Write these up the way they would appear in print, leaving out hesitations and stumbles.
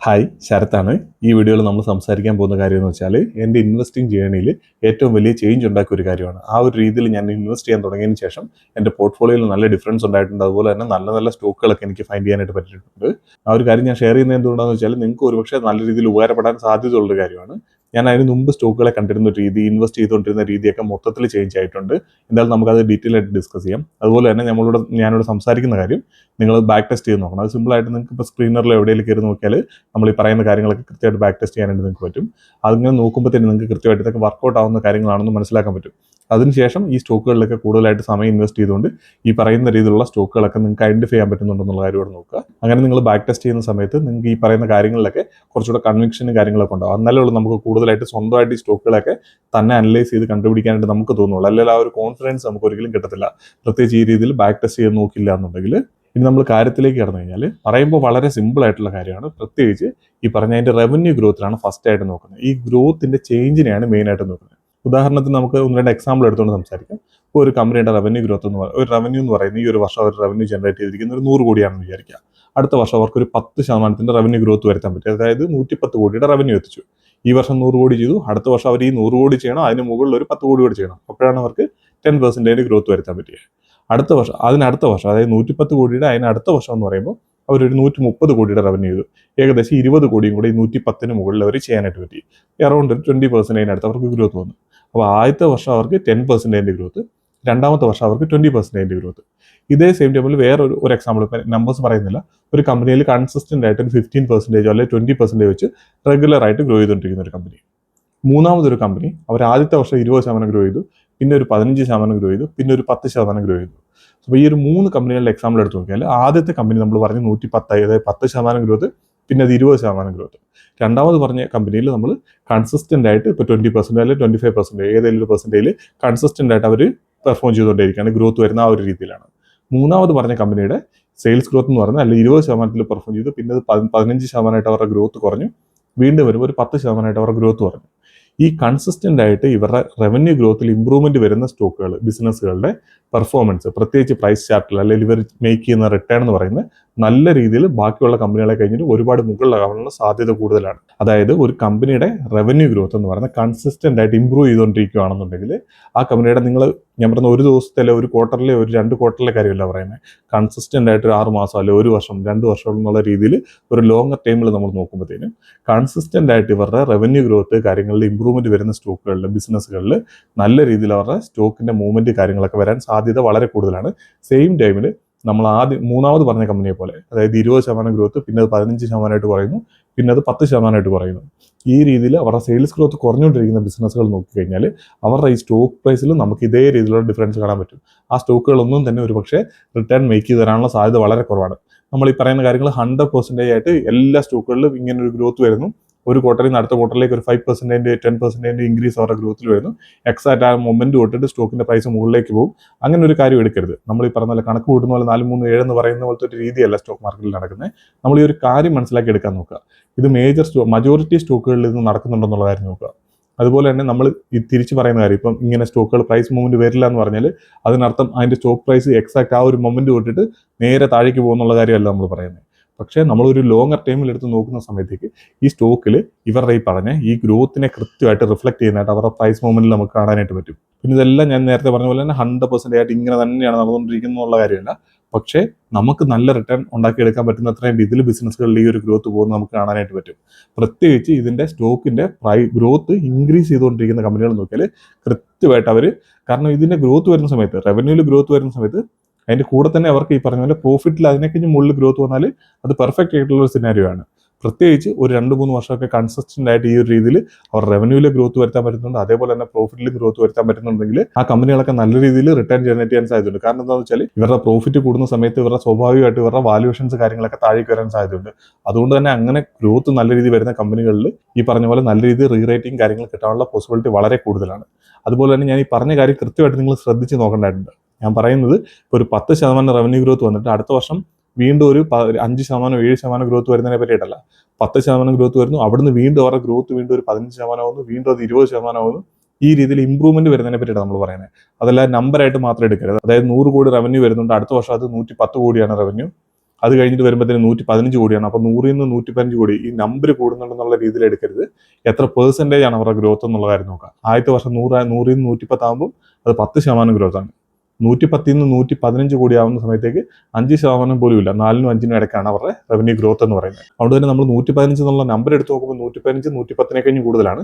Hi, ശരത്താണ്. ഈ വീഡിയോയിൽ നമ്മൾ സംസാരിക്കാൻ പോകുന്ന കാര്യം എന്ന് വെച്ചാൽ എൻ്റെ ഇൻവെസ്റ്റിംഗ് ജേണിയിൽ ഏറ്റവും വലിയ ചേഞ്ച് ഉണ്ടാക്കിയ ഒരു കാര്യമാണ്. ആ ഒരു രീതിയിൽ ഞാൻ ഇൻവെസ്റ്റ് ചെയ്യാൻ തുടങ്ങിയതിന് ശേഷം എൻ്റെ പോർട്ട്ഫോളിയോയിൽ നല്ല ഡിഫറൻസ് ഉണ്ടായിട്ടുണ്ട്. അതുപോലെ തന്നെ നല്ല നല്ല സ്റ്റോക്കുകളൊക്കെ എനിക്ക് ഫൈൻഡ് ചെയ്യാനായിട്ട് പറ്റിയിട്ടുണ്ട്. ആ ഒരു കാര്യം ഞാൻ ഷെയർ ചെയ്യുന്നത് എന്തുകൊണ്ടാണെന്ന് വെച്ചാൽ നിങ്ങൾക്ക് ഒരുപക്ഷെ നല്ല രീതിയിൽ ഉപകാരപ്പെടാൻ സാധ്യതയുള്ളൊരു കാര്യമാണ്. ഞാൻ അതിന് മുമ്പ് സ്റ്റോക്കുകളെ കണ്ടിരുന്ന രീതി, ഇൻവെസ്റ്റ് ചെയ്തുകൊണ്ടിരുന്ന രീതിയൊക്കെ മൊത്തത്തിൽ ചേഞ്ച് ആയിട്ടുണ്ട്. എന്തായാലും നമുക്കത് ഡീറ്റെയിൽ ആയിട്ട് ഡിസ്കസ് ചെയ്യാം. അതുപോലെ തന്നെ ഞാനിവിടെ സംസാരിക്കുന്ന കാര്യം നിങ്ങൾ ബാക്ക് ടെസ്റ്റ് ചെയ്ത് നോക്കണം. അത് സിമ്പിളായിട്ട് നിങ്ങൾക്ക് ഇപ്പോൾ സ്ക്രീനറിൽ എവിടെയെങ്കിലും കയറി നോക്കിയാൽ നമ്മൾ ഈ പറയുന്ന കാര്യങ്ങളൊക്കെ കൃത്യമായിട്ട് ബാക്ക് ടെസ്റ്റ് ചെയ്യാനായിട്ട് നിങ്ങൾക്ക് പറ്റും. അതിങ്ങനെ നോക്കുമ്പോൾ തന്നെ നിങ്ങൾക്ക് കൃത്യമായിട്ട് ഇതൊക്കെ വർക്കൗട്ട് ആവുന്ന കാര്യങ്ങളാണെന്ന് മനസ്സിലാക്കാൻ പറ്റും. അതിനുശേഷം ഈ സ്റ്റോക്കുകളിലൊക്കെ കൂടുതലായിട്ട് സമയം ഇൻവെസ്റ്റ് ചെയ്തുകൊണ്ട് ഈ പറയുന്ന രീതിയിലുള്ള സ്റ്റോക്കുകളൊക്കെ നിങ്ങൾക്ക് ഐഡന്റിഫൈ ചെയ്യാൻ പറ്റുന്നുണ്ടെന്നുള്ള കാര്യത്തോടെ നോക്കുക. അങ്ങനെ നിങ്ങൾ ബാക്ക് ടെസ്റ്റ് ചെയ്യുന്ന സമയത്ത് നിങ്ങൾക്ക് ഈ പറയുന്ന കാര്യങ്ങളിലൊക്കെ കുറച്ചുകൂടെ കൺവിക്ഷനും കാര്യങ്ങളൊക്കെ ഉണ്ടാവും. എന്നാലേ ഉള്ളൂ നമുക്ക് കൂടുതലായിട്ട് സ്വന്തമായിട്ട് ഈ സ്റ്റോക്കുകളൊക്കെ തന്നെ അനലൈസ് ചെയ്ത് കണ്ടുപിടിക്കാനായിട്ട് നമുക്ക് തോന്നുള്ളൂ. അല്ലെങ്കിൽ ആ ഒരു കോൺഫിഡൻസ് നമുക്ക് ഒരിക്കലും കിട്ടത്തില്ല, പ്രത്യേകിച്ച് ഈ രീതിയിൽ ബാക്ക് ടെസ്റ്റ് ചെയ്ത് നോക്കില്ല എന്നുണ്ടെങ്കിൽ. ഇനി നമ്മൾ കാര്യത്തിലേക്ക് കടന്നു കഴിഞ്ഞാൽ പറയുമ്പോൾ വളരെ സിമ്പിൾ ആയിട്ടുള്ള കാര്യമാണ്. പ്രത്യേകിച്ച് ഈ പറഞ്ഞ അതിൻ്റെ റവന്യൂ ഗ്രോത്തിലാണ് ഫസ്റ്റ് ആയിട്ട് നോക്കുന്നത്. ഈ ഗ്രോത്തിൻ്റെ ചേഞ്ചിനെയാണ് മെയിൻ ആയിട്ട് നോക്കുന്നത്. ഉദാഹരണത്തിന് നമുക്ക് ഒന്ന് രണ്ട് എക്സാമ്പിൾ എടുത്തുകൊണ്ട് സംസാരിക്കാം. ഇപ്പോൾ ഒരു കമ്പനിയുടെ റവന്യൂ ഗ്രോത്ത് ഒരു റവന്യൂ എന്ന് പറയുന്നത് ഈ ഒരു വർഷം അവർ റവന്യൂ ജനറേറ്റ് ചെയ്തിരിക്കുന്നത് ഒരു 100 കോടിയാണെന്ന് വിചാരിക്കുക. അടുത്ത വർഷം അവർക്ക് ഒരു 10% റവന്യൂ ഗ്രോത്ത് വരുത്താൻ പറ്റും. അതായത് 110 കോടിയുടെ റവന്യൂ എത്തിച്ചു. ഈ വർഷം 100 കോടി ചെയ്തു. അടുത്ത വർഷം അവർ ഈ 100 കോടി ചെയ്യണം, അതിന് മുകളിൽ ഒരു 10 കോടി കൂടി ചെയ്യണം. അപ്പോഴാണ് അവർക്ക് 10% ഗ്രോത്ത് വരുത്താൻ പറ്റിയത്. അടുത്ത വർഷം അതായത് 110 കോടിയുടെ അതിനടുത്ത വർഷം എന്ന് പറയുമ്പോൾ അവരൊരു 130 കോടിയുടെ റവന്യൂ ചെയ്തു. ഏകദേശം 20 കോടിയും കൂടി ഈ 110 മുകളിൽ അവർ ചെയ്യാനായിട്ട് പറ്റി. അറൗണ്ട് 20% അടുത്ത് അവർക്ക് ഗ്രോത്ത് വന്നു. അപ്പോൾ ആദ്യത്തെ വർഷം അവർക്ക് 10% ഗ്രോത്ത്, രണ്ടാമത്തെ വർഷം അവർക്ക് 20% ഗ്രോത്ത്. ഇതേ സെയിം ടൈമിൽ വേറൊരു എക്സാമ്പിൾ, നമ്പേഴ്സ് പറയുന്നില്ല, ഒരു കമ്പനിയിൽ കൺസിസ്റ്റന്റ് ആയിട്ട് ഒരു 15% അല്ലെങ്കിൽ 20% വെച്ച് റെഗുലർ ആയിട്ട് ഗ്രോ ചെയ്തുകൊണ്ടിരിക്കുന്ന ഒരു കമ്പനി. മൂന്നാമതൊരു കമ്പനി അവർ ആദ്യത്തെ വർഷം 20% ഗ്രോ ചെയ്തു, പിന്നെ ഒരു 15% ഗ്രോ ചെയ്തു, പിന്നെ ഒരു 10% ഗ്രോ ചെയ്തു. അപ്പോൾ ഈ ഒരു 3 കമ്പനികളുടെ എക്സാമ്പിൾ എടുത്ത് നോക്കിയാൽ ആദ്യത്തെ കമ്പനി നമ്മൾ പറഞ്ഞ് 110, അതായത് 10% ഗ്രോത്ത്, പിന്നെ അത് 20% ഗ്രോത്ത്. രണ്ടാമത് പറഞ്ഞ കമ്പനിയിൽ നമ്മൾ കൺസിസ്റ്റന്റ് ആയിട്ട് ഇപ്പോൾ 20% അല്ലെങ്കിൽ 25% ഏതെങ്കിലും ഒരു പെർസെൻറ്റേജിൽ കൺസിസ്റ്റന്റ് ആയിട്ട് അവർ പെർഫോം ചെയ്തുകൊണ്ടിരിക്കുകയാണ്, ഗ്രോത്ത് വരുന്ന ആ ഒരു രീതിയിലാണ്. മൂന്നാമത് പറഞ്ഞ കമ്പനിയുടെ സെയിൽസ് ഗ്രോത്ത് എന്ന് പറഞ്ഞാൽ അല്ലെങ്കിൽ 20% പെർഫോം ചെയ്തു, പിന്നെ അത് 15% അവരുടെ ഗ്രോത്ത് കുറഞ്ഞു, വീണ്ടും വരുമ്പോൾ ഒരു 10% അവരുടെ ഗ്രോത്ത് കുറഞ്ഞു. ഈ കൺസിസ്റ്റന്റ് ആയിട്ട് ഇവരുടെ റവന്യൂ ഗ്രോത്തിൽ ഇമ്പ്രൂവ്മെന്റ് വരുന്ന സ്റ്റോക്കുകൾ, ബിസിനസ്സുകളുടെ പെർഫോമൻസ്, പ്രത്യേകിച്ച് പ്രൈസ് ചാർട്ടിൽ അല്ലെങ്കിൽ ഇവർ മേക്ക് ചെയ്യുന്ന റിട്ടേൺ എന്ന് പറയുന്നത് നല്ല രീതിയിൽ ബാക്കിയുള്ള കമ്പനികളെ കഴിഞ്ഞിട്ട് ഒരുപാട് മുകളിലാകാനുള്ള സാധ്യത കൂടുതലാണ്. അതായത് ഒരു കമ്പനിയുടെ റവന്യൂ ഗ്രോത്ത് എന്ന് പറയുന്നത് കൺസിസ്റ്റന്റ് ആയിട്ട് ഇമ്പ്രൂവ് ചെയ്തുകൊണ്ടിരിക്കുകയാണെന്നുണ്ടെങ്കിൽ ആ കമ്പനിയുടെ ഞാൻ പറഞ്ഞ ഒരു ദിവസത്തിലെ, ഒരു ക്വാർട്ടറിലെ, ഒരു 2 ക്വാർട്ടറിലെ കാര്യമല്ല പറയുന്നത്, കൺസിസ്റ്റന്റ് ആയിട്ട് ഒരു 6 മാസം അല്ലെങ്കിൽ 1 വർഷം 2 വർഷം എന്നുള്ള രീതിയിൽ ഒരു ലോങ്ങർ ടൈമിൽ നമ്മൾ നോക്കുമ്പോഴത്തേനും കൺസിസ്റ്റന്റ് ആയിട്ട് ഇവരുടെ റവന്യൂ ഗ്രോത്ത് കാര്യങ്ങളിൽ ഇമ്പ്രൂവ്മെന്റ് വരുന്ന സ്റ്റോക്കുകളിൽ, ബിസിനസ്സുകളിൽ നല്ല രീതിയിൽ അവരുടെ സ്റ്റോക്കിന്റെ മൂവ്മെന്റ് കാര്യങ്ങളൊക്കെ വരാൻ സാധ്യത വളരെ കൂടുതലാണ്. സെയിം ടൈമിൽ നമ്മൾ മൂന്നാമത് പറഞ്ഞ കമ്പനിയെ പോലെ, അതായത് 20% ഗ്രോത്ത്, പിന്നെ അത് 15% കുറയുന്നു, പിന്നെ അത് 10% കുറയുന്നു. ഈ രീതിയിൽ അവരുടെ സെയിൽസ് ഗ്രോത്ത് കുറഞ്ഞുകൊണ്ടിരിക്കുന്ന ബിസിനസ്സുകൾ നോക്കിക്കഴിഞ്ഞാൽ അവരുടെ ഈ സ്റ്റോക്ക് പ്രൈസിൽ നമുക്ക് ഇതേ രീതിയിലുള്ള ഡിഫറൻസ് കാണാൻ പറ്റും. ആ സ്റ്റോക്കുകളൊന്നും തന്നെ ഒരു പക്ഷേ റിട്ടേൺ മേക്ക് ചെയ്ത് തരാനുള്ള സാധ്യത വളരെ കുറവാണ്. നമ്മൾ ഈ പറയുന്ന കാര്യങ്ങൾ 100% ആയിട്ട് എല്ലാ സ്റ്റോക്കുകളിലും ഇങ്ങനെ ഒരു ഗ്രോത്ത് വരുന്നു. ഒരു ക്വാർട്ടറിൽ നിന്ന് അടുത്ത ക്വാർട്ടറിലേക്ക് ഒരു 5% 10% ഇൻക്രീസ് അവരുടെ ഗ്രോത്തിൽ വരുന്നു. എക്സാക്ട് ആ മൊമെന്റ് തൊട്ടിട്ട് സ്റ്റോക്കിന്റെ പ്രൈസ് മുകളിലേക്ക് പോകും. അങ്ങനെ ഒരു കാര്യം എടുക്കരുത്. നമ്മൾ ഈ പറഞ്ഞ പോലെ കണക്ക് കൂട്ടുന്ന പോലെ 4, 3, 7 എന്ന് പറയുന്ന പോലത്തെ ഒരു രീതിയല്ല സ്റ്റോക്ക് മാർക്കറ്റിൽ നടക്കുന്നത്. നമ്മൾ ഈ ഒരു കാര്യം മനസ്സിലാക്കി എടുക്കാൻ നോക്കുക. ഇത് മജോറിറ്റി സ്റ്റോക്കുകളിൽ ഇത് നടക്കുന്നുണ്ടെന്നുള്ള കാര്യം നോക്കുക. അതുപോലെ തന്നെ നമ്മൾ ഈ തിരിച്ചു പറയുന്ന കാര്യം, ഇപ്പം ഇങ്ങനെ സ്റ്റോക്കുകൾ പ്രൈസ് മൂവ്മെന്റ് വരില്ല എന്ന് പറഞ്ഞാൽ അതിനർത്ഥം അതിന്റെ സ്റ്റോക്ക് പ്രൈസ് എക്സാക്ട് ആ ഒരു മൊമെന്റ് തൊട്ടിട്ട് നേരെ താഴേക്ക് പോകുന്നുള്ള കാര്യമല്ല നമ്മൾ പറയുന്നത്. പക്ഷേ നമ്മളൊരു ലോങ്ങർ ടൈമിൽ എടുത്ത് നോക്കുന്ന സമയത്തേക്ക് ഈ സ്റ്റോക്കിൽ ഇവരുടെ ഈ പറഞ്ഞ ഈ ഗ്രോത്തിനെ കൃത്യമായിട്ട് റിഫ്ലക്ട് ചെയ്യുന്നതായിട്ട് അവരുടെ പ്രൈസ് മൂവ്മെന്റിൽ നമുക്ക് കാണാനായിട്ട് പറ്റും. പിന്നെ ഇതെല്ലാം ഞാൻ നേരത്തെ പറഞ്ഞ പോലെ തന്നെ 100% ആയിട്ട് ഇങ്ങനെ തന്നെയാണ് നടന്നുകൊണ്ടിരിക്കുന്നുള്ള കാര്യമല്ല. പക്ഷേ നമുക്ക് നല്ല റിട്ടേൺ ഉണ്ടാക്കിയെടുക്കാൻ പറ്റുന്ന അത്രയും രീതിയിൽ ബിസിനസ്സുകളിൽ ഈ ഒരു ഗ്രോത്ത് പോകുന്നത് നമുക്ക് കാണാനായിട്ട് പറ്റും. പ്രത്യേകിച്ച് ഇതിന്റെ സ്റ്റോക്കിന്റെ ഗ്രോത്ത് ഇൻക്രീസ് ചെയ്തുകൊണ്ടിരിക്കുന്ന കമ്പനികൾ നോക്കിയാൽ കൃത്യമായിട്ട് അവർ, കാരണം ഇതിന്റെ ഗ്രോത്ത് വരുന്ന സമയത്ത്, റവന്യൂവിൽ ഗ്രോത്ത് വരുന്ന സമയത്ത് അതിന്റെ കൂടെ തന്നെ അവർക്ക് ഈ പറഞ്ഞ പോലെ പ്രോഫിറ്റിൽ അതിനേക്കഴിഞ്ഞ് മുകളിൽ ഗ്രോത്ത് വന്നാൽ അത് പെർഫെക്റ്റ് ആയിട്ടുള്ള ഒരു സിനാരിയോ ആണ്. പ്രത്യേകിച്ച് ഒരു 2-3 വർഷമൊക്കെ കൺസിസ്റ്റന്റ് ആയിട്ട് ഈ ഒരു രീതിയിൽ അവർ റവന്യൂവിൽ ഗ്രോത്ത് വരുത്താൻ പറ്റുന്നുണ്ട്, അതേപോലെ തന്നെ പ്രോഫിറ്റിൽ ഗ്രോത്ത് വരുത്താൻ പറ്റുന്നുണ്ടെങ്കിൽ ആ കമ്പനികളൊക്കെ നല്ല രീതിയിൽ റിട്ടേൺ ജനറേറ്റ് ചെയ്യാൻ സാധ്യതയുണ്ട്. കാരണം എന്താണെന്ന് വെച്ചാൽ ഇവരുടെ പ്രോഫിറ്റ് കൂടുന്ന സമയത്ത് ഇവരുടെ സ്വാഭാവികമായിട്ട് ഇവരുടെ വാല്യൂഷൻസ് കാര്യങ്ങളൊക്കെ താഴേക്ക് വരാൻ സാധ്യതയുണ്ട്. അതുകൊണ്ട് തന്നെ അങ്ങനെ ഗ്രോത്ത് നല്ല രീതിയിൽ വരുന്ന കമ്പനികളിൽ ഈ പറഞ്ഞ പോലെ നല്ല രീതിയിൽ റീറേറ്റിംഗ് കാര്യങ്ങൾ കിട്ടാനുള്ള പോസിബിലിറ്റി വളരെ കൂടുതലാണ്. അതുപോലെ തന്നെ ഞാൻ ഈ പറഞ്ഞ കാര്യം കൃത്യമായിട്ട് നിങ്ങൾ ശ്രദ്ധിച്ച് നോക്കേണ്ടതായിട്ടുണ്ട്. ഞാൻ പറയുന്നത് ഇപ്പോൾ ഒരു 10% റവന്യൂ ഗ്രോത്ത് വന്നിട്ട് അടുത്ത വർഷം വീണ്ടും ഒരു 5%, 7% ഗ്രോത്ത് വരുന്നതിനെ പറ്റിയിട്ടല്ല. 10% ഗ്രോത്ത് വരുന്നു, അവിടുന്ന് വീണ്ടും അവരുടെ ഗ്രോത്ത് വീണ്ടും ഒരു 15% ആവുന്നു, വീണ്ടും അത് 20% ആവുന്നു. ഈ രീതിയിൽ ഇമ്പ്രൂവ്മെന്റ് വരുന്നതിനെ പറ്റിയിട്ടാണ് നമ്മൾ പറയുന്നത്. അതല്ല നമ്പറായിട്ട് മാത്രം എടുക്കരുത്. അതായത് 100 കോടി റവന്യൂ വരുന്നുണ്ട്, അടുത്ത വർഷം അത് 110 കോടിയാണ് റവന്യൂ. അത് കഴിഞ്ഞിട്ട് വരുമ്പോഴത്തേന് 115 കോടിയാണ്. അപ്പോൾ 100 നിന്ന് 115 കോടി ഈ നമ്പർ കൂടുന്നുണ്ടെന്നുള്ള രീതിയിൽ എടുക്കരുത്. എത്ര പെർസെൻറ്റേജ് ആണ് അവരുടെ ഗ്രോത്ത് എന്നുള്ള കാര്യം നോക്കാം. ആദ്യത്തെ വർഷം 100 നിന്ന് 110 ആകുമ്പോൾ അത് 10% ഗ്രോത്ത് ആണ്. 110 നിന്ന് 115 കോടി ആവുന്ന സമയത്തേക്ക് 5% പോലും ഇല്ല, 4നും 5നും ഇടയ്ക്കാണ് അവരുടെ റവന്യൂ ഗ്രോത്ത് എന്ന് പറയുന്നത്. അതുകൊണ്ട് തന്നെ നമ്മൾ 115 എന്നുള്ള നമ്പർ എടുത്ത് നോക്കുമ്പോൾ 115 110 കഴിഞ്ഞ് കൂടുതലാണ്.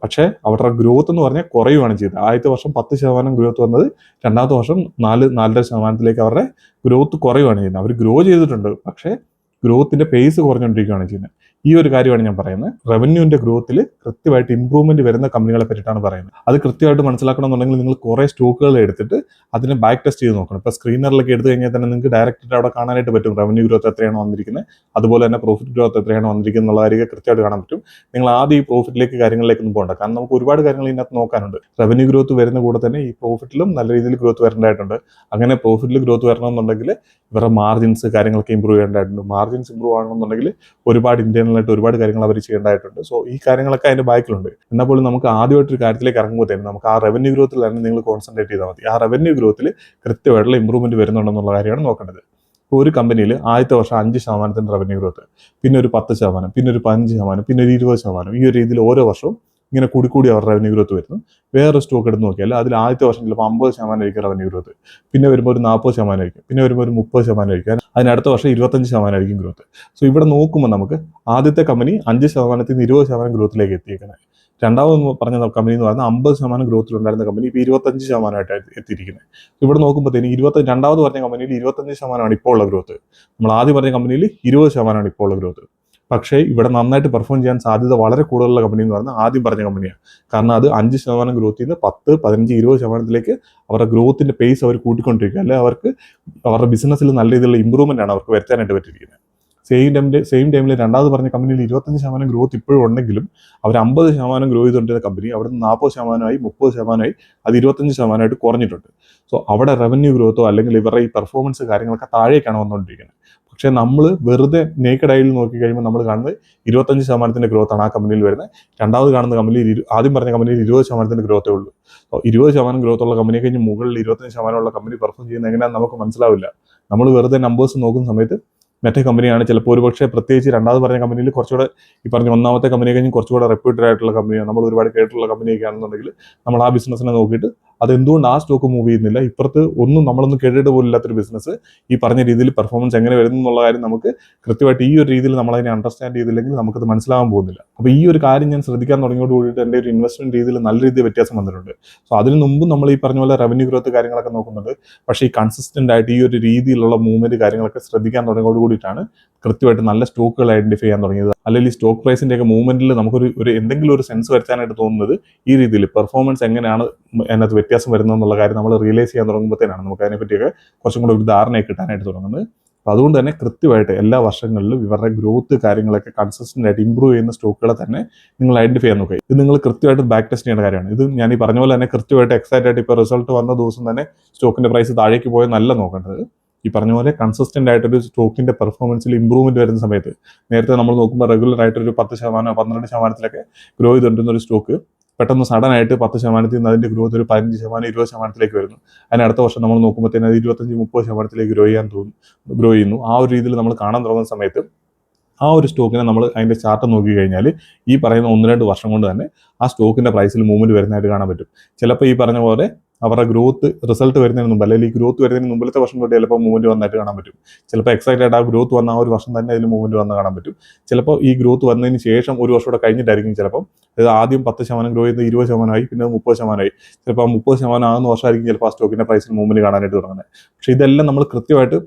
പക്ഷേ അവരുടെ ഗ്രോത്ത് എന്ന് പറഞ്ഞാൽ കുറയുകയാണ് ചെയ്തത്. ആദ്യത്തെ വർഷം 10% ഗ്രോത്ത് വന്നത് രണ്ടാമത്തെ വർഷം 4-4.5% അവരുടെ ഗ്രോത്ത് കുറയുകയാണ് ചെയ്യുന്നത്. അവർ ഗ്രോ ചെയ്തിട്ടുണ്ട്, പക്ഷേ ഗ്രോത്തിന്റെ പേസ് കുറഞ്ഞുകൊണ്ടിരിക്കുകയാണ് ചെയ്യുന്നത്. ഈ ഒരു കാര്യമാണ് ഞാൻ പറയുന്നത്. റവന്യൂവിന്റെ ഗ്രോത്തിൽ കൃത്യമായിട്ട് ഇംപ്രൂവ്മെന്റ് വരുന്ന കമ്പനികളെ പറ്റിയിട്ടാണ് പറയുന്നത്. അത് കൃത്യമായിട്ട് മനസ്സിലാക്കണമെന്നുണ്ടെങ്കിൽ നിങ്ങൾ കുറേ സ്റ്റോക്കുകൾ എടുത്തിട്ട് അതിനെ ബാക്ക് ടെസ്റ്റ് ചെയ്ത് നോക്കണം. ഇപ്പോൾ സ്ക്രീനറിലൊക്കെ എടുത്തു കഴിഞ്ഞാൽ തന്നെ നിങ്ങൾക്ക് ഡയറക്റ്റ് അവിടെ കാണാനായിട്ട് പറ്റും റവന്യൂ ഗ്രോത്ത് എത്രയാണ് വന്നിരിക്കുന്നത്, അതുപോലെ തന്നെ പ്രോഫിറ്റ് ഗ്രോത്ത് എത്രയാണ് വന്നിരിക്കുന്നത് എന്നുള്ള കാര്യമൊക്കെ കൃത്യമായിട്ട് കാണാൻ പറ്റും. നിങ്ങൾ ആദ്യം ഈ പ്രോഫിറ്റിലേക്ക് കാര്യങ്ങളിലേക്കൊന്നും പോകണ്ട, കാരണം നമുക്ക് ഒരുപാട് കാര്യങ്ങൾ ഇതിനകത്ത് നോക്കാനുണ്ട്. റവന്യൂ ഗ്രോത്ത് വരുന്ന കൂടെ തന്നെ ഈ പ്രോഫിറ്റിലും നല്ല രീതിയിൽ ഗ്രോത്ത് വരേണ്ടതായിട്ടുണ്ട്. അങ്ങനെ പ്രോഫിറ്റിൽ ഗ്രോത്ത് വരണമെന്നുണ്ടെങ്കിൽ ഇവരുടെ മാർജിൻസ് കാര്യങ്ങളൊക്കെ ഇമ്പ്രൂവ് ചെയ്യേണ്ടതായിട്ടുണ്ട്. മാർജിൻസ് ഇമ്പ്രൂവ് ആകണമെന്നുണ്ടെങ്കിൽ ഒരുപാട് ഇന്റേണലായിട്ട് ഒരുപാട് കാര്യങ്ങൾ അവർ ചെയ്യേണ്ടതായിട്ടുണ്ട്. സോ ഈ കാര്യങ്ങളൊക്കെ അതിന്റെ ബാക്കിലുണ്ട്. എന്നാൽ പോലും നമുക്ക് ആദ്യമായിട്ടൊരു കാര്യത്തിലേക്ക് ഇറങ്ങുമ്പോഴത്തേനും നമുക്ക് ആ റവന്യൂ ഗ്രോത്തിൽ തന്നെ നിങ്ങൾ കോൺസെൻട്രേറ്റ് ചെയ്താൽ മതി. ആ റവന്യൂ ഗ്രോത്തിൽ കൃത്യമായിട്ടുള്ള ഇമ്പ്രൂവ്മെന്റ് വരുന്നുണ്ടെന്നുള്ള കാര്യമാണ് നോക്കേണ്ടത്. ഒരു കമ്പനിയിൽ ആദ്യത്തെ വർഷം 5% റവന്യൂ ഗ്രോത്ത്, പിന്നെ ഒരു 10%, പിന്നെ ഒരു 15%, പിന്നെ ഒരു 20%, ഈ ഒരു രീതിയിൽ ഓരോ വർഷവും ഇങ്ങനെ കൂടി അവർ റവന്യൂ ഗ്രോത്ത് വരുന്നു. വേറെ സ്റ്റോക്ക് എടുത്ത് നോക്കിയാൽ അതിൽ ആദ്യത്തെ വർഷം ചിലപ്പോൾ 50% ആയിരിക്കും റവന്യൂ ഗ്രോത്ത്, പിന്നെ വരുമ്പോൾ ഒരു 40% ആയിരിക്കും, പിന്നെ വരുമ്പോൾ ഒരു 30% ആയിരിക്കും, അതിനടുത്ത വർഷം 25% ആയിരിക്കും ഗ്രോത്ത്. സോ ഇവിടെ നോക്കുമ്പോൾ നമുക്ക് ആദ്യത്തെ കമ്പനി 5% നിന്ന് 20% ഗ്രോത്തിലേക്ക് എത്തിയിരിക്കുന്നത്. രണ്ടാമത് പറഞ്ഞ കമ്പനി എന്ന് പറയുന്നത് 50% ഗ്രോത്തിലുണ്ടായിരുന്ന കമ്പനി ഇപ്പോൾ 25% എത്തിയിരിക്കുന്നത്. ഇവിടെ നോക്കുമ്പോഴത്തേന് രണ്ടാമത് പറഞ്ഞ കമ്പനിയിൽ 25% ഇപ്പോൾ ഉള്ള ഗ്രോത്ത്, നമ്മൾ ആദ്യം പറഞ്ഞ കമ്പനിയിൽ 20% ഇപ്പോൾ ഉള്ള ഗ്രോത്ത്. പക്ഷേ ഇവിടെ നന്നായിട്ട് പെർഫോം ചെയ്യാൻ സാധ്യത വളരെ കൂടുതലുള്ള കമ്പനി എന്ന് പറഞ്ഞാൽ ആദ്യം പറഞ്ഞ കമ്പനിയാണ്. കാരണം അത് 5% ഗ്രോത്തിൽ നിന്ന് 10, 15, 20%ത്തിലേക്ക് അവരുടെ ഗ്രോത്തിന്റെ പേസ് അവർ കൂട്ടിക്കൊണ്ടിരിക്കുക. അല്ലെങ്കിൽ അവർക്ക് അവരുടെ ബിസിനസ്സിൽ നല്ല രീതിയിലുള്ള ഇമ്പ്രൂവ്മെന്റ് ആണ് അവർക്ക് വരുത്താനായിട്ട് പറ്റിയിരിക്കുന്നത്. സെയിം ടൈമിൽ രണ്ടാമത് പറഞ്ഞ കമ്പനിയിൽ 25% ഗ്രോത്ത് ഇപ്പോഴും ഉണ്ടെങ്കിലും അവർ 50% ഗ്രോ ചെയ്തുകൊണ്ടിരുന്ന കമ്പനി അവിടെ നിന്ന് 40%, 30%, അത് 25% കുറഞ്ഞിട്ടുണ്ട്. സോ അവിടെ റവന്യൂ ഗ്രോത്തോ അല്ലെങ്കിൽ ഇവരുടെ ഈ പെർഫോമൻസ് കാര്യങ്ങളൊക്കെ താഴേക്കാണ് വന്നുകൊണ്ടിരിക്കുന്നത്. പക്ഷേ നമ്മൾ വെറുതെ നേക്കഡ് ഐയിൽ നോക്കി കഴിയുമ്പോൾ നമ്മൾ കാണുന്നത് 25% ഗ്രോത്താണ് ആ കമ്പനിയിൽ വരുന്നത്. രണ്ടാമത് കാണുന്ന കമ്പനിയിൽ ആദ്യം പറഞ്ഞ കമ്പനിയിൽ 20% ഗ്രോത്തേ ഉള്ളൂ. 20% ഗ്രോത്തുള്ള കമ്പനിയെ കഴിഞ്ഞ് മുകളിൽ 25% ഉള്ള കമ്പനി പെർഫോം ചെയ്യുന്നത് എങ്ങനെയാണെന്ന് നമുക്ക് മനസ്സിലാവില്ല. നമ്മൾ വെറുതെ നമ്പേഴ്സ് നോക്കുന്ന സമയത്ത് മറ്റേ കമ്പനിയാണ് ചിലപ്പോൾ ഒരുപക്ഷെ പ്രത്യേകിച്ച് രണ്ടാമത് പറഞ്ഞ കമ്പനിയിൽ കുറച്ചുകൂടെ ഈ പറഞ്ഞ ഒന്നാമത്തെ കമ്പനിയെ കഴിഞ്ഞ് കുറച്ചുകൂടെ റെപ്യൂട്ടഡ് ആയിട്ടുള്ള കമ്പനിയാണ്, നമ്മൾ ഒരുപാട് കേട്ടിട്ടുള്ള കമ്പനിയൊക്കെ ആണെന്നുണ്ടെങ്കിൽ നമ്മൾ ആ ബിസിനസ്സിനെ നോക്കിയിട്ട് അതെന്തുകൊണ്ട് ആ സ്റ്റോക്ക് മൂവ് ചെയ്യുന്നില്ല, ഇപ്പുറത്ത് നമ്മളൊന്നും കേട്ടിട്ട് പോലും ഇല്ലാത്തൊരു ബിസിനസ് ഈ പറഞ്ഞ രീതിയിൽ പെർഫോമൻസ് എങ്ങനെ വരുന്നു എന്നുള്ള കാര്യം നമുക്ക് കൃത്യമായിട്ട് ഈ ഒരു രീതിയിൽ നമ്മളതിനെ അണ്ടർസ്റ്റാൻഡ് ചെയ്തില്ലെങ്കിൽ നമുക്കത് മനസ്സിലാകാൻ പോകുന്നില്ല. അപ്പോൾ ഈ ഒരു കാര്യം ഞാൻ ശ്രദ്ധിക്കാൻ തുടങ്ങിയോട് കൂടിയിട്ട് എൻ്റെ ഒരു ഇൻവെസ്റ്റ്മെന്റ് രീതിയിൽ നല്ല രീതിയിൽ വ്യത്യാസം വന്നിട്ടുണ്ട്. സോ അതിന് മുമ്പ് നമ്മൾ ഈ പറഞ്ഞ പോലെ റവന്യൂ ഗ്രോത്ത് കാര്യങ്ങളൊക്കെ നോക്കുന്നുണ്ട്. പക്ഷേ ഈ കൺസിസ്റ്റന്റ് ആയിട്ട് ഈ ഒരു രീതിയിലുള്ള മൂവ്മെന്റ് കാര്യങ്ങളൊക്കെ ശ്രദ്ധിക്കാൻ തുടങ്ങിയോട് കൂടിയിട്ടാണ് കൃത്യമായിട്ട് നല്ല സ്റ്റോക്കുകൾ ഐഡന്റിഫൈ ചെയ്യാൻ തുടങ്ങിയത്. അല്ലെങ്കിൽ ഈ സ്റ്റോക്ക് പ്രൈസിന്റെ ഒക്കെ മൂവ്മെന്റിൽ നമുക്കൊരു എന്തെങ്കിലും ഒരു സെൻസ് വരുത്താനായിട്ട് തോന്നുന്നത് ഈ രീതിയിൽ പെർഫോമൻസ് എങ്ങനെയാണ് അതിനകത്ത് വ്യത്യാസം വരുന്നതെന്നുള്ള കാര്യം നമ്മൾ റിയലൈസ് ചെയ്യാൻ തുടങ്ങുമ്പോഴത്തേനാണ് നമുക്ക് അതിനെപ്പറ്റിയൊക്കെ കുറച്ചും കൂടെ ഒരു ധാരണയൊക്കെ കിട്ടാനായിട്ട് തുടങ്ങുന്നത്. അപ്പോൾ അതുകൊണ്ട് തന്നെ കൃത്യമായിട്ട് എല്ലാ വർഷങ്ങളിലും ഇവരുടെ ഗ്രോത്ത് കാര്യങ്ങളൊക്കെ കൺസിസ്റ്റന്റ് ആയിട്ട് ഇമ്പ്രൂവ് ചെയ്യുന്ന സ്റ്റോക്കുകളെ തന്നെ നിങ്ങൾ ഐഡന്റിഫൈ ചെയ്യാൻ നോക്കുക. ഇത് നിങ്ങൾ കൃത്യമായിട്ട് ബാക്ക് ടെസ്റ്റ് ചെയ്യേണ്ട കാര്യമാണ്. ഇത് ഞാൻ ഈ പറഞ്ഞ പോലെ തന്നെ കൃത്യമായിട്ട് എക്സൈറ്റ് ആയിട്ട് ഇപ്പോൾ റിസൾട്ട് വന്ന ദിവസം തന്നെ സ്റ്റോക്കിന്റെ പ്രൈസ് താഴേക്ക് പോയാൽ നല്ല നോക്കേണ്ടത്. ഈ പറഞ്ഞ പോലെ കൺസിസ്റ്റന്റ് ആയിട്ടൊരു സ്റ്റോക്കിന്റെ പെർഫോമൻസിൽ ഇമ്പ്രൂവ്മെന്റ് വരുന്ന സമയത്ത് നേരത്തെ നമ്മൾ നോക്കുമ്പോൾ റെഗുലർ ആയിട്ടൊരു 10%, 12%-ത്തിലൊക്കെ ഗ്രോ ചെയ്തുകൊണ്ടിരുന്ന ഒരു സ്റ്റോക്ക് പെട്ടെന്ന് സഡൻ ആയിട്ട് 10%-ത്തിൽ നിന്ന് അതിന്റെ ഗ്രോത്ത് ഒരു 15%, 20%-ത്തിലേക്ക് വരുന്നു. അതിന് അടുത്ത വർഷം നമ്മൾ നോക്കുമ്പോഴത്തേന് അത് 25-30%-ത്തിലേക്ക് ഗ്രോ ചെയ്യുന്നു. ആ ഒരു രീതിയിൽ നമ്മൾ കാണാൻ തുടങ്ങുന്ന സമയത്ത് ആ ഒരു സ്റ്റോക്കിനെ നമ്മൾ അതിന്റെ ചാർട്ട് നോക്കി കഴിഞ്ഞാൽ ഈ പറയുന്ന 1-2 വർഷം കൊണ്ട് തന്നെ ആ സ്റ്റോക്കിന്റെ പ്രൈസിൽ മൂവ്മെന്റ് വരുന്നതായിട്ട് കാണാൻ പറ്റും. ചിലപ്പോൾ ഈ പറഞ്ഞ പോലെ അവരുടെ ഗ്രോത്ത് റിസൾട്ട് വരുന്നതിന് മുമ്പ് അല്ലെങ്കിൽ ഈ ഗ്രോത്ത് വരുന്നതിന് മുമ്പിലത്തെ വർഷം തൊട്ട് ചിലപ്പോൾ മൂവ്മെന്റ് വന്നായിട്ട് കാണാൻ പറ്റും. ചിലപ്പോൾ എക്സൈറ്റ് ആയിട്ട് ആ ഗ്രോത്ത് വന്ന ആ ഒരു വർഷം തന്നെ അതിൽ മൂവ്മെന്റ് വന്ന് കാണാൻ പറ്റും. ചിലപ്പോൾ ഈ ഗ്രോത്ത് വന്നതിന് ശേഷം ഒരു വർഷം കൂടെ കഴിഞ്ഞിട്ടായിരിക്കും ചിലപ്പോൾ അത് ആദ്യം 10% ഗ്രോ ചെയ്ത് 20% പിന്നെ 30% ചിലപ്പോൾ ആ 30% ആകുന്ന വർഷമായിരിക്കും ചിലപ്പോൾ ആ സ്റ്റോക്കിന്റെ പ്രൈസിൽ മൂവ്മെന്റ് കാണാനായിട്ട് തുടങ്ങുന്നത്. പക്ഷേ ഇതെല്ലാം നമ്മൾ കൃത്യമായിട്ട്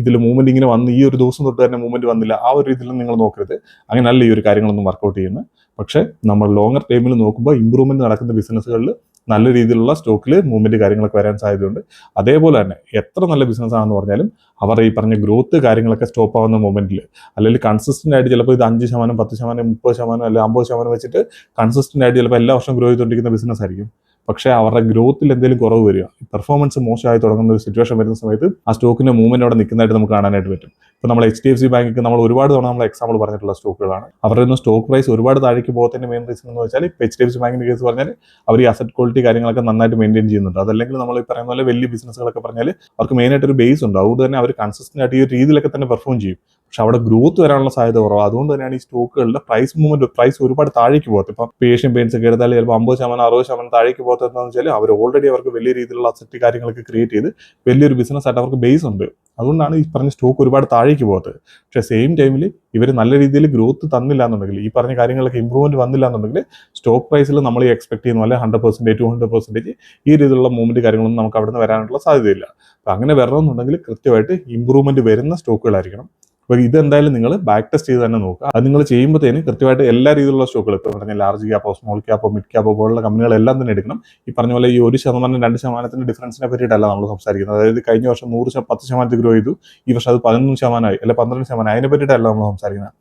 ഇതിൽ മൂവ്മെന്റ് ഇങ്ങനെ വന്ന് ഈ ഒരു ദിവസം തൊട്ട് തന്നെ മൂവ്മെന്റ് വന്നില്ല, ആ ഒരു രീതിയിൽ നിങ്ങൾ നോക്കരുത്. അങ്ങനെയല്ല ഈ ഒരു കാര്യങ്ങളൊന്നും വർക്കൗട്ട് ചെയ്യുന്നത്. പക്ഷേ നമ്മൾ ലോങ്ങർ ടൈമിൽ നോക്കുമ്പോൾ ഇമ്പ്രൂവ്മെന്റ് നടക്കുന്ന ബിസിനസ്സുകളിൽ നല്ല രീതിയിലുള്ള സ്റ്റോക്കിൽ മൂവ്മെന്റ് കാര്യങ്ങളൊക്കെ വരാൻ സാധ്യതയുണ്ട്. അതേപോലെ തന്നെ എത്ര നല്ല ബിസിനസ് ആണെന്ന് പറഞ്ഞാലും അവർ ഈ പറഞ്ഞ ഗ്രോത്ത് കാര്യങ്ങളൊക്കെ സ്റ്റോപ്പ് ആവുന്ന മൊമെന്റിൽ അല്ലെങ്കിൽ കൺസിസ്റ്റന്റ് ആയിട്ട് ചിലപ്പോൾ ഇത് 5%, 10%, 30% അല്ലെങ്കിൽ 50% വെച്ചിട്ട് കൺസിസ്റ്റന്റ് ആയിട്ട് ചിലപ്പോൾ എല്ലാ വർഷവും ഗ്രോ ചെയ്തുകൊണ്ടിരിക്കുന്ന ബിസിനസ് ആയിരിക്കും. പക്ഷേ അവരുടെ ഗ്രോത്തിൽ എന്തെങ്കിലും കുറവ് വരിക, പെർഫോമൻസ് മോശമായി തുടങ്ങുന്ന ഒരു സിറ്റുവേഷൻ വരുന്ന സമയത്ത് ആ സ്റ്റോക്കിന്റെ മൂവ്മെന്റ് അവിടെ നിൽക്കുന്നതായിട്ട് നമുക്ക് കാണാനായിട്ട് പറ്റും. ഇപ്പോൾ നമ്മൾ HDFC ബാങ്കിക്ക് നമ്മൾ ഒരുപാട് തവണ നമ്മൾ എക്സാമ്പിൾ പറഞ്ഞിട്ടുള്ള സ്റ്റോക്കുകളാണ്. അവരുടെ ഒന്നും സ്റ്റോക്ക് പ്രൈസ് ഒരുപാട് താഴേക്ക് പോകുന്നതിന്റെ മെയിൻ റീസൺ എന്ന് വെച്ചാൽ ഇപ്പോൾ HDFC ബാങ്കിന്റെ കേസ് പറഞ്ഞാൽ അവർ ഈ അസറ്റ് ക്വാളിറ്റി കാര്യങ്ങളൊക്കെ നന്നായിട്ട് മെയിൻറ്റെയിൻ ചെയ്യുന്നുണ്ട്. അതല്ലെങ്കിൽ നമ്മൾ ഈ പറയുന്ന പോലെ വലിയ ബിസിനസ്സുകളൊക്കെ പറഞ്ഞാൽ അവർക്ക് മെയിനായിട്ട് ഒരു ബേസ് ഉണ്ട്. അതുകൊണ്ട് തന്നെ അവർ കൺസിസ്റ്റന്റ് ആയിട്ട് ഈ രീതിയിലൊക്കെ തന്നെ പെർഫോം ചെയ്യും. പക്ഷെ അവിടെ ഗ്രോത്ത് വരാനുള്ള സാധ്യത കുറവ്. അതുകൊണ്ട് തന്നെയാണ് ഈ സ്റ്റോക്കുകളുടെ പ്രൈസ് ഒരുപാട് താഴേക്ക് പോകത്ത്. ഇപ്പം ഏഷ്യൻ പെയിന്റ്സ് ഒക്കെ എടുത്താൽ ചിലപ്പോൾ 50% 60% താഴേക്ക് പോകത്ത് എന്താണെന്ന് വെച്ചാൽ അവർ ഓൾറെഡി അവർക്ക് വലിയ രീതിയിലുള്ള അസറ്റ് കാര്യങ്ങളൊക്കെ ക്രിയേറ്റ് ചെയ്ത് വലിയൊരു ബിസിനസ് ആയിട്ട് അവർക്ക് ബേസ് ഉണ്ട്. അതുകൊണ്ടാണ് ഈ പറഞ്ഞ സ്റ്റോക്ക് ഒരുപാട് താഴേക്ക് പോകത്ത്. പക്ഷേ സെയിം ടൈമിൽ ഇവർ നല്ല രീതിയിൽ ഗ്രോത്ത് തന്നില്ല എന്നുണ്ടെങ്കിൽ, ഈ പറഞ്ഞ കാര്യങ്ങളൊക്കെ ഇമ്പ്രൂവ്മെന്റ് വന്നില്ല എന്നുണ്ടെങ്കിൽ സ്റ്റോക്ക് പ്രൈസിൽ നമ്മൾ ഈ എക്സ്പെക്ട് ചെയ്യുന്ന പോലെ 100% 200% ഈ രീതിയിലുള്ള മൂവ്മെന്റ് കാര്യങ്ങളൊന്നും നമുക്ക് അവിടെ നിന്ന് വരാനുള്ള സാധ്യതയില്ല. അപ്പം അങ്ങനെ വരണമെന്നുണ്ടെങ്കിൽ കൃത്യമായിട്ട് ഇമ്പ്രൂവ്മെന്റ് വരുന്ന സ്റ്റോക്കുകളായിരിക്കണം. അപ്പോൾ ഇതെന്തായാലും നിങ്ങൾ ബാക്ക് ടെസ്റ്റ് ചെയ്ത് തന്നെ നോക്കുക. അത് നിങ്ങൾ ചെയ്യുമ്പോഴത്തേന് കൃത്യമായിട്ട് എല്ലാ രീതിയിലുള്ള സ്റ്റോക്കുകൾ, ഇപ്പോൾ പറഞ്ഞ ലാർജ് ക്യാപ്പോ സ്മോൾ ക്യാപ്പോ മിഡ് ക്യാപ്പോ പോലുള്ള കമ്പനികളെല്ലാം തന്നെ എടുക്കണം. ഈ പറഞ്ഞ പോലെ ഈ 1% 2% ഡിഫറൻസിനെ പറ്റിയിട്ടല്ല നമ്മൾ സംസാരിക്കുന്നത്. അതായത് കഴിഞ്ഞ വർഷം 10% ഗ്രോ ചെയ്തു, ഈ വർഷം അത് 11% അല്ലെ 12%, അതിനെ പറ്റിയിട്ടല്ല നമ്മൾ സംസാരിക്കുന്നത്.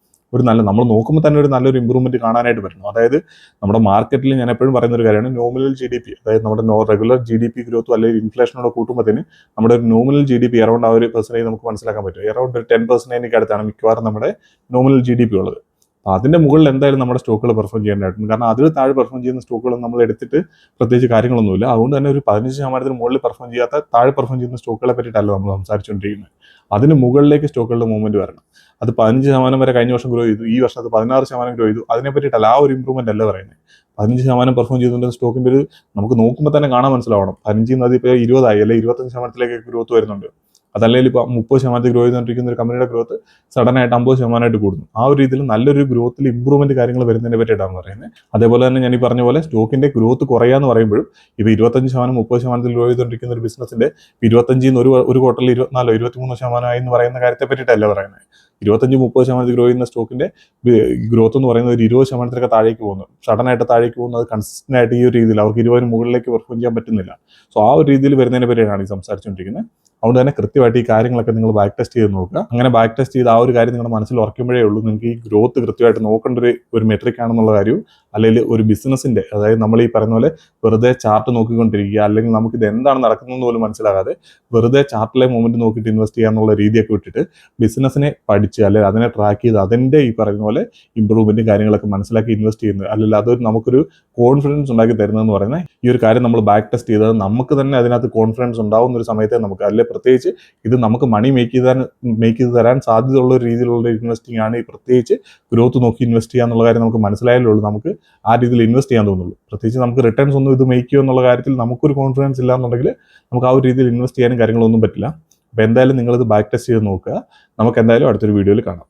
നമ്മൾ നോക്കുമ്പോൾ തന്നെ ഒരു നല്ലൊരു ഇമ്പ്രൂവ്മെന്റ് കാണാനായിട്ട് പറ്റുന്നു. അതായത് നമ്മുടെ മാർക്കറ്റിൽ ഞാൻ എപ്പോഴും പറയുന്ന ഒരു കാര്യമാണ് നോമിനൽ GDP. അതായത് നമ്മുടെ റെഗുലർ GDP ഗ്രോത്തും അല്ലെങ്കിൽ ഇൻഫ്ലേഷനോട് കൂട്ടുമ്പോഴത്തേന് നമ്മുടെ ഒരു നോമിനൽ GDP അറൗണ്ട് ആ ഒരു പെർസെൻറ്റേജ് നമുക്ക് മനസ്സിലാക്കാൻ പറ്റും. അറൗണ്ട് ഒരു 10% അടുത്താണ് മിക്കവാറും നമ്മുടെ നോമിനൽ GDP ഉള്ളത്. അപ്പോൾ അതിന്റെ മുകളിൽ എന്തായാലും നമ്മുടെ സ്റ്റോക്കുകൾ പെർഫോം ചെയ്യേണ്ടതായിട്ടുണ്ട്. കാരണം അതിൽ താഴെ പെർഫോം ചെയ്യുന്ന സ്റ്റോക്കുകൾ നമ്മൾ എടുത്തിട്ട് പ്രത്യേകിച്ച് കാര്യങ്ങളൊന്നുമില്ല. അതുകൊണ്ട് തന്നെ ഒരു 15% മുകളിൽ പെർഫോം ചെയ്യാത്ത താഴെ പെർഫോം ചെയ്യുന്ന സ്റ്റോക്കുകളെ പറ്റിയിട്ടല്ല നമ്മൾ സംസാരിച്ചുകൊണ്ടിരിക്കുന്നത്. അതിന് മുകളിലേക്ക് സ്റ്റോക്കുകളുടെ മൂവ്മെന്റ് വരണം. അത് 15% വരെ കഴിഞ്ഞ വർഷം ഗ്രോ ചെയ്തു, ഈ വർഷം അത് 16% ഗ്രോ ചെയ്തു, അതിനെ പറ്റിയിട്ടല്ല, ആ ഒരു ഇമ്പ്രൂവ്മെന്റ് അല്ല പറയുന്നത്. 15% പെർഫോം ചെയ്തുകൊണ്ട് സ്റ്റോക്കിന്റെ ഒരു നമുക്ക് നോക്കുമ്പോൾ തന്നെ കാണാൻ മനസ്സിലാവണം. 15 അത് ഇപ്പോൾ 20 അല്ലെങ്കിൽ 25% ഗ്രോത്ത് വരുന്നുണ്ട്. അതല്ലെങ്കിൽ ഇപ്പോൾ 30% ഗ്രോ ചെയ്തുകൊണ്ടിരിക്കുന്ന ഒരു കമ്പനിയുടെ ഗ്രോത്ത് സഡനായിട്ട് 50% കൂടുന്നു. ആ ഒരു രീതിയിൽ നല്ലൊരു ഗ്രോത്തിൽ ഇമ്പ്രൂവ്മെന്റ് കാര്യങ്ങൾ വരുന്നതിനെ പറ്റിയിട്ടാണ് പറയുന്നത്. അതേപോലെ തന്നെ ഞാൻ ഈ പറഞ്ഞ പോലെ സ്റ്റോക്കിന്റെ ഗ്രോത്ത് കുറയാന്ന് പറയുമ്പോഴും ഇപ്പോൾ 25% 30% ഗ്രോ ചെയ്തുകൊണ്ടിരിക്കുന്ന ഒരു ബിസിനസിന്റെ 25 ഒരു ക്വാർട്ടറിൽ 24 23% ആയി എന്ന് പറയുന്ന കാര്യത്തെ പറ്റിയിട്ടല്ല പറയുന്നത്. 25-30% ഗ്രോ ചെയ്യുന്ന സ്റ്റോക്കിന്റെ ഗ്രോത്ത് എന്ന് പറയുന്നത് ഒരു 20%-ഒക്കെ താഴേക്ക് പോകുന്നു, സഡനായിട്ട് താഴേക്ക് പോകുന്നത്. അത് കൺസിസ്റ്റന്റ് ആയിട്ട് ഈ ഒരു രീതിയിൽ അവർക്ക് 20 മുകളിലേക്ക് പെർഫോം ചെയ്യാൻ പറ്റുന്നില്ല. സോ ആ ഒരു രീതിയിൽ വരുന്നതിനെ പറ്റിയാണ് ഈ സംസാരിച്ചുകൊണ്ടിരിക്കുന്നത്. അതുകൊണ്ട് തന്നെ കൃത്യമായിട്ട് ഈ കാര്യങ്ങളൊക്കെ നിങ്ങൾ ബാക്ക് ടെസ്റ്റ് ചെയ്ത് നോക്കുക. അങ്ങനെ ബാക്ക് ടെസ്റ്റ് ചെയ്ത് ആ ഒരു കാര്യം നിങ്ങളുടെ മനസ്സിൽ ഉറക്കുമ്പോഴേ ഉള്ളൂ നിങ്ങൾക്ക് ഈ ഗ്രോത്ത് കൃത്യമായിട്ട് നോക്കേണ്ട ഒരു മെട്രിക് ആണെന്നുള്ള കാര്യവും, അല്ലെങ്കിൽ ഒരു ബിസിനസിന്റെ, അതായത് നമ്മൾ ഈ പറയുന്ന പോലെ വെറുതെ ചാർട്ട് നോക്കിക്കൊണ്ടിരിക്കുക, അല്ലെങ്കിൽ നമുക്ക് ഇത് എന്താണ് നടക്കുന്നതെന്ന് പോലും മനസ്സിലാകാതെ വെറുതെ ചാർട്ടിലെ മൂവ്മെന്റ് നോക്കിയിട്ട് ഇൻവെസ്റ്റ് ചെയ്യാന്നുള്ള രീതിയൊക്കെ വിട്ടിട്ട് ബിസിനസിനെ പഠിച്ച് അല്ലെങ്കിൽ അതിനെ ട്രാക്ക് ചെയ്ത് അതിന്റെ ഈ പറയുന്ന പോലെ ഇമ്പ്രൂവ്മെന്റും കാര്യങ്ങളൊക്കെ മനസ്സിലാക്കി ഇൻവെസ്റ്റ് ചെയ്യുന്നത്, അല്ലെങ്കിൽ അതൊരു നമുക്കൊരു കോൺഫിഡൻസ് ഉണ്ടാക്കി തരുന്നതെന്ന് പറയുന്നത് ഈ ഒരു കാര്യം നമ്മൾ ബാക്ക് ടെസ്റ്റ് ചെയ്തത് നമുക്ക് തന്നെ അതിനകത്ത് കോൺഫിഡൻസ് ഉണ്ടാവുന്ന ഒരു സമയത്തെ നമുക്ക്, അല്ലെങ്കിൽ പ്രത്യേകിച്ച് ഇത് നമുക്ക് മണി മേക്ക് ചെയ്ത് തരാൻ സാധ്യതയുള്ള ഒരു രീതിയിലുള്ള ഇൻവെസ്റ്റിംഗ് ആണ്. ഈ പ്രത്യേകിച്ച് ഗ്രോത്ത് നോക്കി ഇൻവെസ്റ്റ് ചെയ്യുക എന്നുള്ള കാര്യം നമുക്ക് മനസ്സിലായാലേ ഉള്ളൂ നമുക്ക് ആ രീതിയിൽ ഇൻവെസ്റ്റ് ചെയ്യാൻ തോന്നുള്ളൂ. പ്രത്യേകിച്ച് നമുക്ക് റിട്ടേൺസ് ഒന്നും ഇത് മേക്ക് ചെയ്യുക എന്നുള്ള കാര്യത്തിൽ നമുക്കൊരു കോൺഫിഡൻസ് ഇല്ല എന്നുണ്ടെങ്കിൽ നമുക്ക് ആ ഒരു രീതിയിൽ ഇൻവെസ്റ്റ് ചെയ്യാനും കാര്യങ്ങളൊന്നും പറ്റില്ല. അപ്പോൾ എന്തായാലും നിങ്ങളിത് ബാക്ക് ടെസ്റ്റ് ചെയ്ത് നോക്കുക. നമുക്ക് എന്തായാലും അടുത്തൊരു വീഡിയോയിൽ കാണാം.